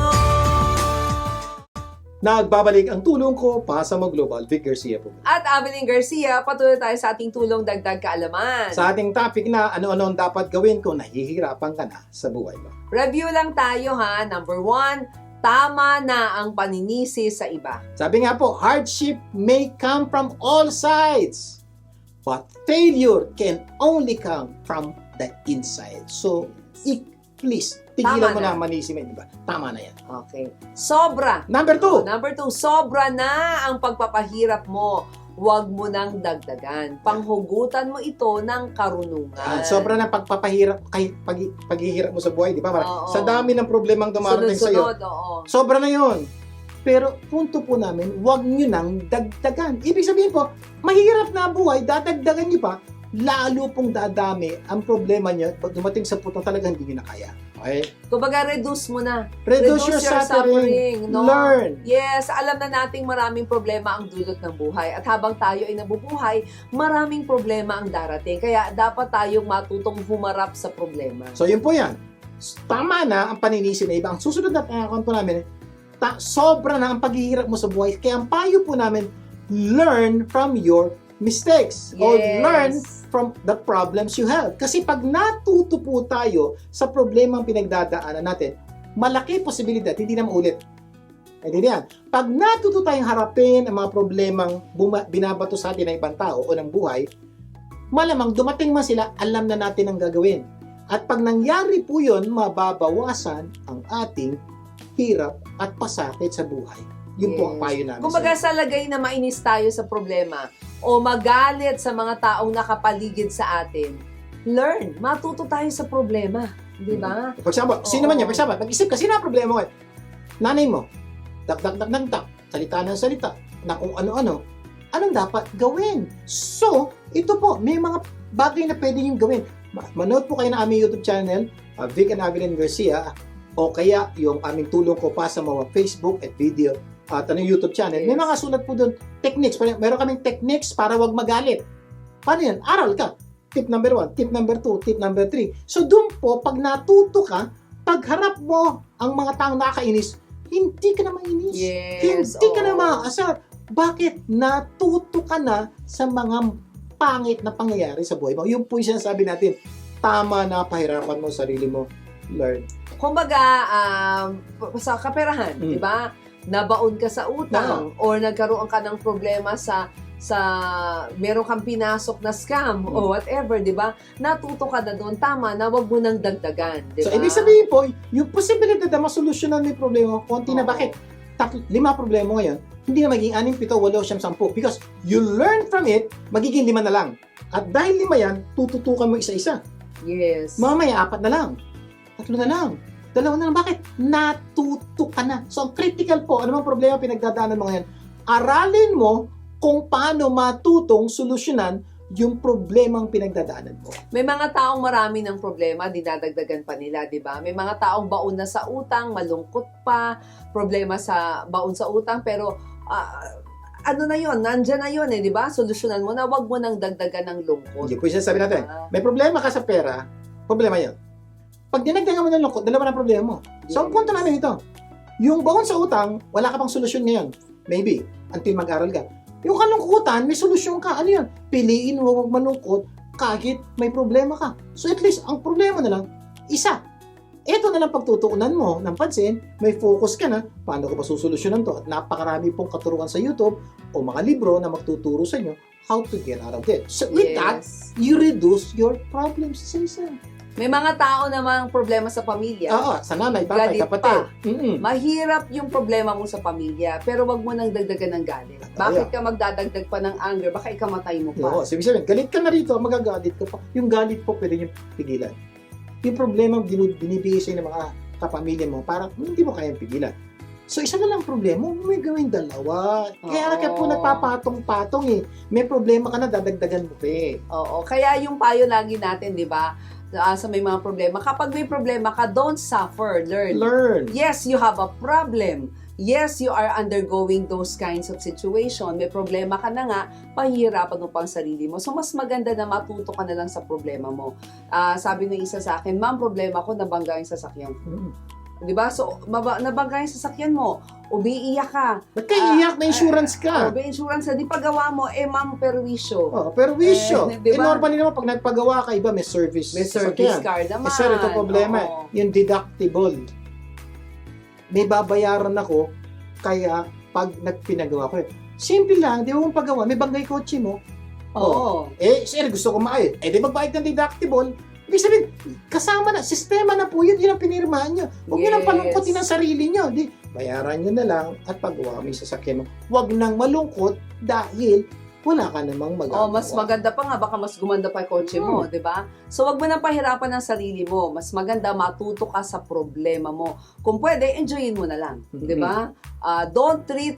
Nagbabalik ang tulong ko pa sa Global. Vic Garcia po. At Avelyn Garcia, patuloy tayo sa ating tulong dagdag kaalaman. Sa ating topic na ano-ano ang dapat gawin kung nahihirapan ka na sa buhay mo. Review lang tayo ha. Number 1, tama na ang paninisi sa iba. Sabi nga po, hardship may come from all sides, but failure can only come from the inside. So, please, tigilan Tama mo na. na manisimin, di ba? Tama na yan. Okay. Sobra. Number 2, Number 2, sobra na ang pagpapahirap mo. Huwag mo nang dagdagan. Panghugutan mo ito ng karunungan. sobra na pagpapahirap, paghihirap mo sa buhay, di ba? Oo. Sa dami ng problemang dumarating sa'yo, Sunod-sunod, oo. sobra na yon. Pero punto po namin, huwag nyo nang dagdagan. Ibig sabihin po, mahirap na buhay, dadagdagan nyo pa, lalo pong dadami ang problema nyo pag dumating sa punto talagang hindi nyo na kaya. Okay? Kumbaga, reduce mo na. Reduce your suffering. no? Learn. Yes, alam na nating maraming problema ang dulot ng buhay. At habang tayo ay nabubuhay, maraming problema ang darating. Kaya dapat tayong matutong humarap sa problema. So yun po yan. Tama na ang paninisi na iba. Ang susunod na pangakuan po namin, sobra na ang paghihirap mo sa buhay. Kaya ang payo po namin, learn from your mistakes. Or learn from the problems you have. Kasi pag natuto po tayo sa problemang pinagdadaanan natin, malaki posibilidad, hindi na maulit. Hindi yan. Pag natuto tayong harapin ang mga problemang binabato sa atin ng ibang tao o ng buhay, malamang dumating man sila, alam na natin ang gagawin. At pag nangyari po yun, mababawasan ang ating hirap at pasakit sa buhay. Yun po ang payo namin. Kumbaga sa lagay na mainis tayo sa problema o magalit sa mga taong nakapaligid sa atin, learn, matuto tayo sa problema. Di ba? For example, sino man yan? For example, mag-isip ka, sino ang problema mo? Nanay mo, dak, salita ng salita, na kung ano-ano, anong dapat gawin? So, ito po, may mga bagay na pwede nyo gawin. Manood po kayo ng aming YouTube channel, Vic and Avelyn Garcia, o kaya yung aming tulong ko pa sa mga Facebook at video at YouTube channel. May mga sulat po doon, techniques. Meron kaming techniques para wag magalit. Paano yan? Aral ka. Tip number 1, tip number 2, tip number 3. So doon po, pag natuto ka, pagharap mo ang mga taong nakakainis, hindi ka na mainis. Yes. Hindi ka na maaasar. Bakit? Natuto ka na sa mga pangit na pangyayari sa buhay mo. Yung po yung sinasabi natin, tama na pahirapan mo sarili mo. Learn. Kumbaga, sa kaperahan, di ba? Nabaon ka sa utang or nagkaroon ka ng problema sa meron kang pinasok na scam o whatever, di ba? Natuto ka na doon, tama na, wag mo nang dagdagan, di ba? So, ibig sabihin po, yung posibilidad na masolusyonan mo yung problema, konti na. Bakit? 5 problema mo ngayon, hindi na magiging 6, 7, 8, 10. Because you learn from it, magiging 5 na lang. At dahil 5 yan, tututukan mo isa-isa. Yes. Mamaya, 4 na lang. 3 na lang. 2 na lang. Bakit? Natuto ka na. So, ang critical po, ano mang problema pinagdadaanan mo ngayon, aralin mo kung paano matutong solusyonan yung problemang pinagdadaanan mo. May mga taong marami ng problema, dinadagdagan pa nila, di ba? May mga taong baon na sa utang, malungkot pa, problema sa baon sa utang, pero ano na yun, nandyan na yun di ba? Solusyonan mo na, wag mo nang dagdagan ng lungkot. Hindi po yung sabi natin, may problema ka sa pera, problema yun. Pag dinagdagan mo ng lungkot, dalawa na problema mo. So, ang punto namin ito, yung baon sa utang, wala ka pang solusyon ngayon. Maybe, until mag-aral ka. Yung kalungkutan, may solusyon ka. Ano yun? Piliin mo huwag malungkot kahit may problema ka. So, at least, ang problema na lang, isa. eto na lang pagtutuunan mo ng pansin, may focus ka na, paano ko ba susolusyonan to? At napakarami pong katuruan sa YouTube o mga libro na magtuturo sa inyo how to get out of it. So with that, Yes. you reduce your problems sa isa. May mga tao namang problema sa pamilya. Oo, sa nanay, tatay, Galit kapatid. Mahirap yung problema mo sa pamilya, pero wag mo nang dagdagan ng galit. Bakit ka magdadagdag pa ng anger? Baka ikamatay mo pa. Oo, sabihin, galit ka na rito, magagalit ka pa. Yung galit po, pwede nyo pigilan. Yung problema binibigay sa'yo ng mga kapamilya mo, parang hindi mo kayang pigilan. So, isa na lang problema, may gawin dalawa. Kaya ka po Oo. nagpapatong-patong eh. May problema ka na, dadagdagan mo pa eh. Oo, kaya yung payo lagi natin, di ba? Sa may mga problema. Kapag may problema ka, don't suffer, learn. Learn. Yes, you have a problem. Yes, you are undergoing those kinds of situation. May problema ka na nga, pahihirapan mo pang sarili mo. So, mas maganda na matuto ka na lang sa problema mo. Sabi ng isa sa akin, ma'am, problema ko, nabangga yung sasakyan ko. Di ba? So, nabangga yung sasakyan mo, umiiyak ka. Ba't ka iiyak? May insurance ka. May insurance na, di pagawa mo, ma'am, perwisyo. Oh, pero wisyo. Diba? Normally naman, pag nagpagawa ka, iba may service. May service sasakyan. card naman. Sir, ito problema. Oo. Yung deductible. May babayaran ako, kaya pag nagpinagawa ko. Simple lang, di mo pagawa, may banggay kotse mo. Oo. Sir, gusto ko maayos. Di magbayad ng deductible. Ibig sabihin, kasama na, sistema na po yun, yun ang pinirmahan nyo. Huwag nyo nang Yes. palungkotin ang sarili nyo. Di, bayaran nyo na lang at pagawa mo yung sasakyan mo. Huwag nang malungkot dahil wala ka namang magagawa. Mas maganda pa nga, baka mas gumanda pa yung kotse mo, di ba? So, wag mo nang pahirapan ang sarili mo. Mas maganda matuto ka sa problema mo. Kung pwede, enjoyin mo na lang, di ba? Don't treat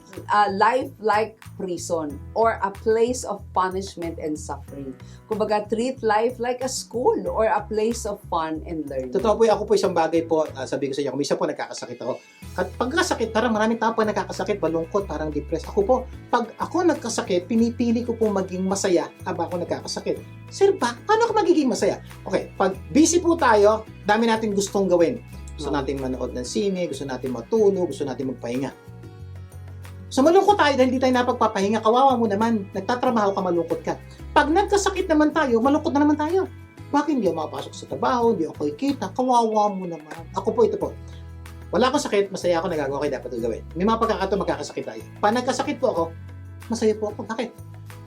life like prison or a place of punishment and suffering. Kumbaga, treat life like a school or a place of fun and learning. Totoo po, ako po isang bagay po, sabi ko sa inyo, kung isa po nagkakasakit ako. At pagkasakit, parang maraming tao pa nagkakasakit, malungkot, parang depressed. Ako po, pag ako nagkasakit, pinipili ko po maging masaya habang ako nagkakasakit. Sir, paano ako magiging masaya? Okay, pag busy po tayo, dami natin gustong gawin. Gusto natin manood ng sine, gusto natin matulog, gusto natin magpahinga. So malungkot tayo dahil hindi tayo napagpapahinga, kawawa mo naman, nagtatrabaho ka, malungkot ka. Pag nagkasakit naman tayo, malungkot na naman tayo. Bakit hindi ako makapasok sa trabaho, hindi ako kikita, kawawa mo naman. Ako po, ito po. Wala akong sakit, masaya ako, nagagawa ko dapat gawin. May mga pagkakataon magkakasakit tayo. Pag nagkasakit po ako, masaya po ako. Bakit?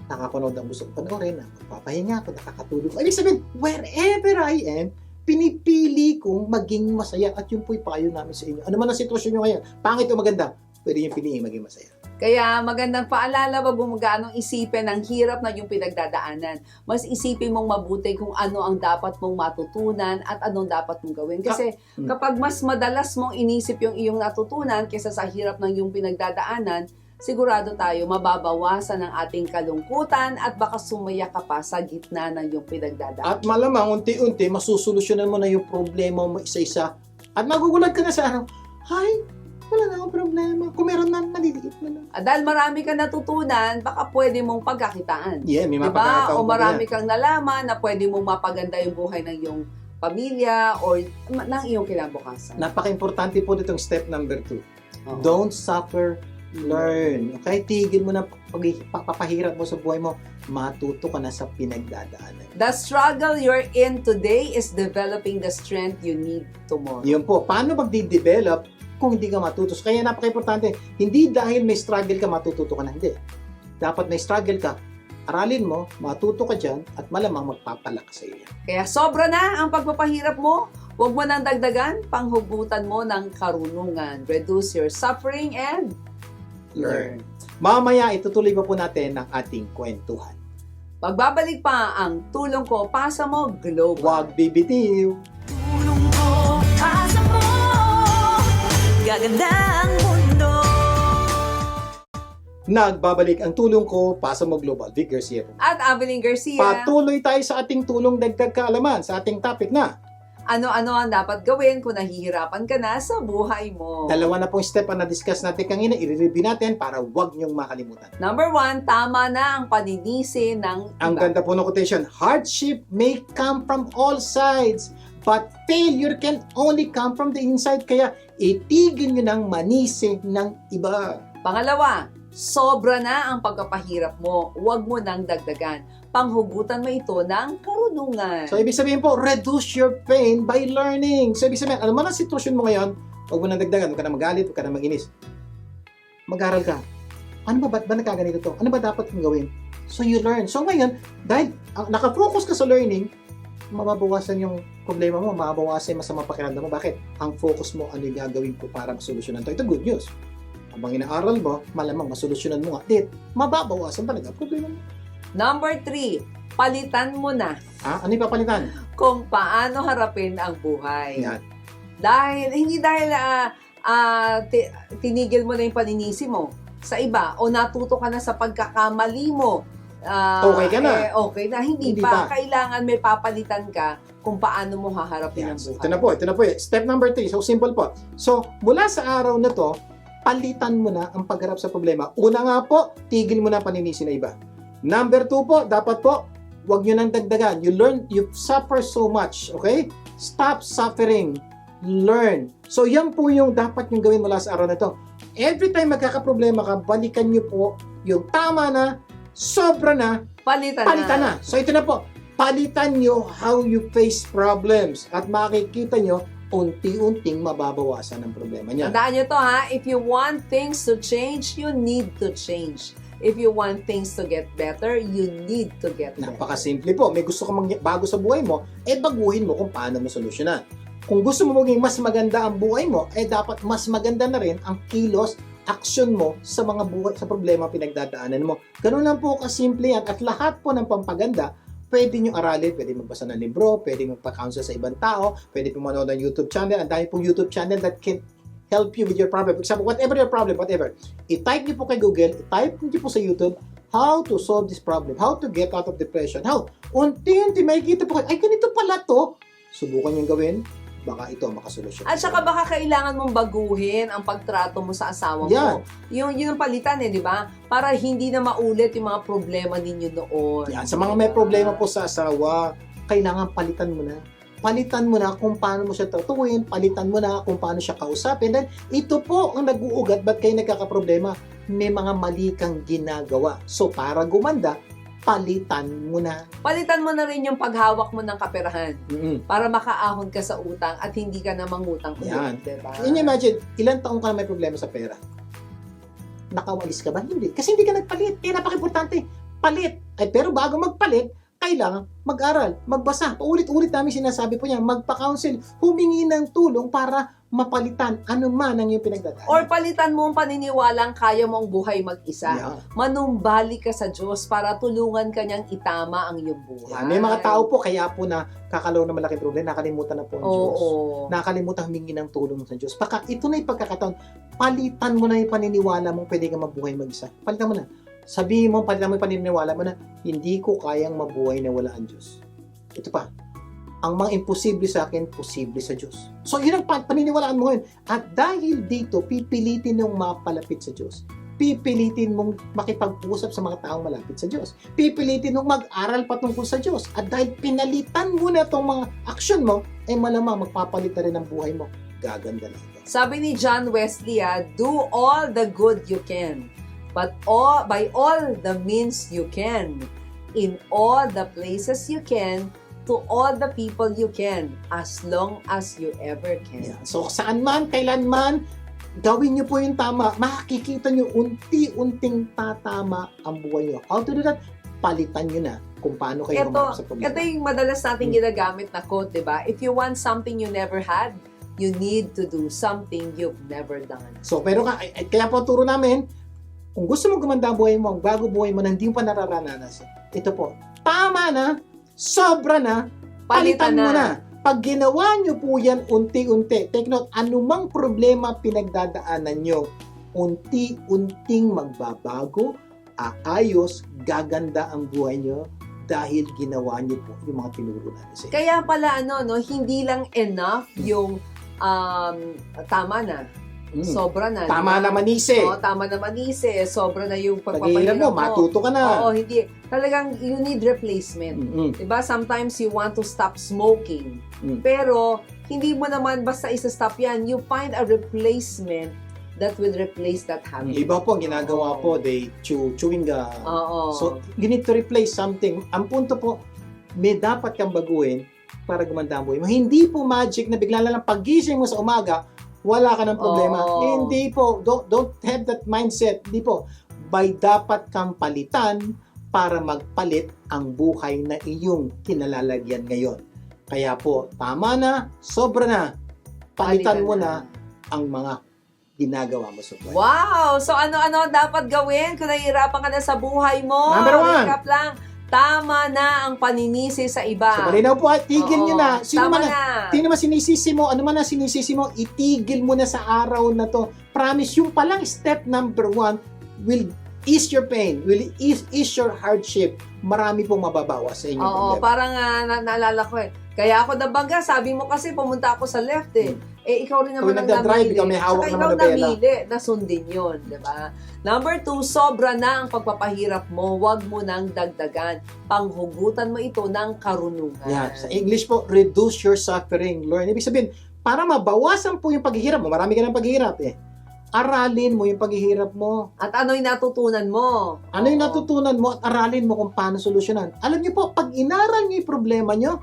Nakapanood ang gusto ko panoorin, nakapagpapahinga ako, nakakatulog. Ibig sabihin, wherever I am, pinipili kong maging masaya at yun po'y payo namin sa inyo. Ano man ang sitwasyon nyo ngayon, pangit o maganda, pwede yung piliin maging masaya. Kaya magandang paalala, wag mo magano'ng isipin ang hirap na yung pinagdadaanan. Mas isipin mong mabuti kung ano ang dapat mong matutunan at anong dapat mong gawin. Kasi kapag mas madalas mong inisip yung iyong natutunan kaysa sa hirap ng yung pinagdadaanan, sigurado tayo mababawasan ang ating kalungkutan at baka sumaya ka pa sa gitna ng yung pinagdadaanan. At malamang, unti-unti, masusolusyonan mo na yung problema mo isa-isa. At magugulat ka na sa araw, "Hay, wala na akong problema. Kung meron na, maliliit na lang." Dahil marami kang natutunan, baka pwede mong pagkakitaan. Yeah, may mga Diba? pagkakataon O po marami yan. kang nalaman na pwede mong mapaganda yung buhay ng iyong pamilya or ng iyong kinabukasan. Napaka-importante po nitong step number 2. Oo. Don't suffer, learn. Okay? Tigil mo na papahirap mo sa buhay mo. Matuto ka na sa pinagdadaanan. The struggle you're in today is developing the strength you need tomorrow. Yun po. Paano magdi-develop kung hindi ka matutos? Kaya napaka-importante, hindi dahil may struggle ka, matututo ka na. Hindi. Dapat may struggle ka, aralin mo, matuto ka dyan, at malamang magpapalakas sa iyo yan. Kaya sobra na ang pagpapahirap mo. Huwag mo nang dagdagan, panghugutan mo ng karunungan. Reduce your suffering and learn. Mamaya, itutuloy pa po natin ang ating kwentuhan. Magbabalik pa ang tulong ko, pasa mo global. Huwag bibitiw! Tulong ko, pasa mo. Gaganda ang mundo. Nagbabalik ang tulong ko, pasa mo global. Vic Garcia po. At Evelyn Garcia, Patuloy tayo sa ating tulong dagdag kaalaman sa ating topic na ano-ano ang dapat gawin kung nahihirapan ka na sa buhay mo. dalawa na pong step ang na-discuss natin kanina, i-review natin para wag niyong makalimutan. Number 1, tama na ang paninisi ng Ang iba. ganda po ng quotation, hardship may come from all sides, but failure can only come from the inside. Kaya itigil nyo ng manisi ng iba. Pangalawa, sobra na ang pagpapahirap mo. Huwag mo nang dagdagan. panghugutan mo ito ng karunungan. So, ibig sabihin po, reduce your pain by learning. So, ibig sabihin, ano man ang sitwasyon mo ngayon, huwag mo nang dagdagan, huwag ka na magalit, huwag ka na maginis. Mag-aral ka. Ano ba, ba't ba nagkaganito to? Ano ba dapat kong gawin? So, you learn. So, ngayon, dahil nakafocus ka sa learning, mababawasan yung problema mo, mababawasan yung masamang pakiramdam mo. Bakit? Ang focus mo, ano yung gagawin ko para masolusyonan to. Ito good news. Habang inaaral mo, malamang masolusyonan mo nga. Mababawasan talaga ang problema mo. Number 3, palitan mo na Ano yung papalitan? kung paano harapin ang buhay. Yan. Hindi dahil tinigil mo na yung paninisi mo sa iba o natuto ka na sa pagkakamali mo. Okay ka na. Okay na. Hindi Hindi pa. pa. Kailangan may papalitan ka kung paano mo haharapin ang Yes. buhay. Ito na po. Step number 3. So, simple po. So, mula sa araw na to, palitan mo na ang pagharap sa problema. Una nga po, tigil mo na paninisi na iba. Number 2 po, dapat po, huwag nyo nang dagdagan. You suffer so much, okay? Stop suffering. Learn. So, yan po yung dapat nyo gawin mula sa araw na to. Every time magkakaproblema ka, balikan nyo po yung tama na, sobra na, Palitan na. So, ito na po. Palitan nyo how you face problems at makikita nyo unti-unting mababawasan ang problema niya. Tandaan nyo to ha, if you want things to change, you need to change. If you want things to get better, you need to get better. Napakasimple po. May gusto kang bago sa buhay mo, baguhin mo kung paano mo solusyonan. Kung gusto mo maging mas maganda ang buhay mo, dapat mas maganda na rin ang kilos, action mo sa mga buhay, sa problema pinagdadaanan mo. Ganun lang po kasimple yan. At lahat po ng pampaganda, pwede nyo aralin, pwede magbasa ng libro, pwede magpa-counsel sa ibang tao, pwede pumanood ng YouTube channel. Ang dami pong YouTube channel that can help you with your problem. For example, whatever your problem, i-type niyo po kay Google, i-type niyo po sa YouTube, how to solve this problem, how to get out of depression, how, unti-unti makikita po kayo, ay ganito pala to, subukan yung gawin, baka ito makasolusyon. At saka baka kailangan mong baguhin ang pagtrato mo sa asawa mo. Yan. Yun ang palitan di ba? Para hindi na maulit yung mga problema ninyo noon. Yan. Sa mga may problema po sa asawa, kailangan palitan mo na. Palitan mo na kung paano mo siya tatuwin, palitan mo na kung paano siya kausapin. Then, ito po ang nag-uugat, ba't kayo nagkakaproblema? May mga mali kang ginagawa. So, para gumanda, palitan mo na. Palitan mo na rin yung paghawak mo ng kaperahan Mm-mm. para makaahon ka sa utang at hindi ka na mangutang Yan. ulit, diba? Can you imagine, ilang taong ka na may problema sa pera? Nakawalis ka ba? Hindi. Kasi hindi ka nagpalit. Napaka-importante. Palit. Pero bago magpalit, kailangan mag-aral, magbasa. Paulit-ulit namin sinasabi po niya, magpa-counsel, humingi ng tulong para mapalitan ano man ang iyong pinagdadaanan. Or palitan mo ang paniniwalang kaya mo ang buhay mag-isa. Yeah. Manumbali ka sa Diyos para tulungan ka niyang itama ang iyong buhay. Yan. May mga tao po, kaya po na kakalaw na malaking problema, nakalimutan na po ang Diyos. Oo. Nakalimutan humingi ng tulong sa Diyos. Baka ito na yung pagkakataon, palitan mo na yung paniniwala mong pwede kang mabuhay mag-isa. Palitan mo na. Sabihin mo, palitan mo yung paniniwala mo na hindi ko kayang mabuhay na wala ang Diyos. Ito pa, ang mga imposible sa akin, posible sa Diyos. So, yun ang paniniwalaan mo ngayon. At dahil dito, pipilitin mong mapalapit sa Diyos. Pipilitin mong makipag-usap sa mga taong malapit sa Diyos. Pipilitin mong mag-aral patungkol sa Diyos. At dahil pinalitan mo na itong mga action mo, malamang magpapalit na rin ang buhay mo. Gaganda na ito. Sabi ni John Wesley, do all the good you can, but by all the means you can, in all the places you can, to all the people you can, as long as you ever can. Yan. So, saan man, kailan man, gawin nyo po yung tama. Makikita nyo unti-unting tatama ang buhay nyo. How to do that? Palitan nyo na kung paano kayo humarap sa problema. Ito yung madalas natin ginagamit na quote, di ba? If you want something you never had, you need to do something you've never done. So, pero kaya po turo namin, kung gusto mong gumanda ang buhay mo, ang bago buhay mo na hindi mo pa nararanasan, ito po, tama na, sobra na, palitan mo na. Pag ginawa nyo po yan unti-unti, take note, anumang problema pinagdadaanan nyo, unti-unting magbabago, aayos, gaganda ang buhay nyo dahil ginawa nyo po yung mga tinuro natin sa inyo. Kaya pala, hindi lang enough yung tama na. Sobra na. Tama na manisi. Tama na manisi. Sobra na yung Pag-iilan mo, matuto ka na. Oo, hindi. Talagang you need replacement. Diba? Sometimes you want to stop smoking. Pero, hindi mo naman basta isa-stop yan. You find a replacement that will replace that habit. Iba po ang ginagawa po, they chewing gum. Oo. So, you need to replace something. Ang punto po, may dapat kang baguhin para gumanda ang buhay mo. Hindi po magic na bigla lang paggising mo sa umaga, wala ka ng problema. Oo. Hindi po. Don't have that mindset. Hindi po. By dapat kang palitan para magpalit ang buhay na iyong kinalalagyan ngayon. Kaya po, tama na, sobra na. Palitan mo na ang mga ginagawa mo sa buhay. Wow! So ano-ano ang dapat gawin kung nahihirapan ka na sa buhay mo? Number 1. Recap lang. Tama na ang paninisi sa iba. So, malinaw po, tigil nyo na. Tama man na. Sino man sinisisi mo, ano man ang sinisisi mo, itigil mo na sa araw na to. Promise, yung palang step number 1 will ease your pain, will ease your hardship. Marami pong mababawas sa inyong Oo, problema. parang naalala ko eh. Kaya ako nabangga, sabi mo kasi pumunta ako sa left eh. Eh, ikaw rin naman Ikaw ang nagdadrive, namili. ikaw may hawak Saka naman ikaw na bela. namili, nasundin yun, di ba? Number 2, sobra na ang pagpapahirap mo, wag mo nang dagdagan. Panghugutan mo ito ng karunungan. Yeah. Sa English po, reduce your suffering. Learn. Ibig sabihin, para mabawasan po yung paghihirap mo, marami ka ng paghihirap eh. Aralin mo yung paghihirap mo. At ano yung natutunan mo? Ano yung Oo. natutunan mo at aralin mo kung paano solusyonan. Alam niyo po, pag inaral niyo yung problema niyo,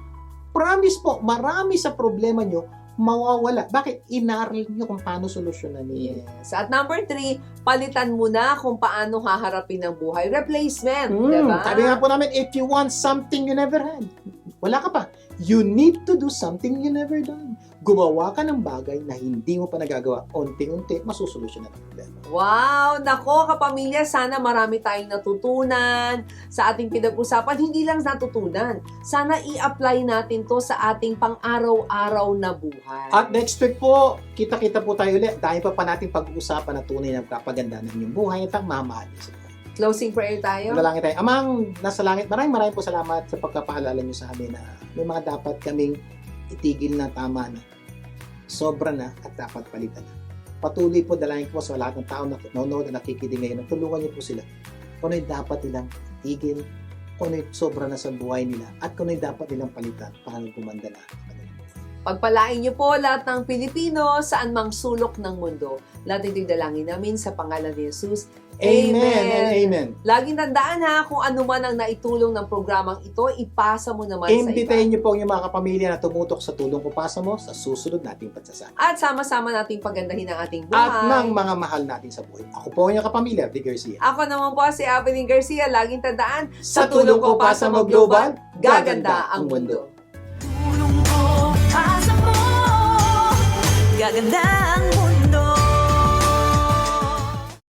promise po, marami sa problema niyo mawawala. Bakit? Inaral niyo kung paano solusyonan niyo. Yes. At number 3, palitan mo na kung paano haharapin ang buhay. Replacement, Hmm, diba? Sabi nga po namin, if you want something you never had, wala ka pa. You need to do something you never done. Gumawa ka ng bagay na hindi mo pa nagagawa. Unti-unti, masusolusyonan ang problema. Wow! Nako, kapamilya, sana marami tayong natutunan sa ating pinag-usapan. Hindi lang natutunan. Sana i-apply natin to sa ating pang-araw-araw na buhay. At next week po, kita-kita po tayo ulit. Dahil pa natin pag-uusapan na tunay na kapaganda ng inyong buhay at ang mamahal niyo sa buhay. Closing prayer tayo? Manalangin tayo. Amang nasa langit, maraming po salamat sa pagkapaalala niyo sa amin na may mga dapat kaming itigil na, tama na, sobra na at dapat palitan na. Patuloy po dalangin ko sa lahat ng tao na nanonood na nakikinig ngayon. Tulungan niyo po sila. Kung ano yung dapat nilang itigil, kung ano yung sobra na sa buhay nila, at kung ano yung dapat nilang palitan para gumanda na. Pagpalain niyo po lahat ng Pilipino saan mang sulok ng mundo. Lahat ito'y dalangin namin sa pangalan ni Jesus. Amen and amen. Laging tandaan ha, kung ano man ang naitulong ng programang ito, ipasa mo naman sa iba. Imbitahin niyo po ang inyong mga kapamilya na tumutok sa tulong ko pasa mo sa susunod nating pagsasama. At sama-sama nating pagandahin ang ating buhay. At ng mga mahal natin sa buhay. Ako po ang inyong kapamilya, Di Garcia. Ako naman po si Evelyn Garcia. Laging tandaan, Sa tulong ko pasa mo global, gaganda ang mundo. Tulong ko, asa mo, gaganda ang mundo.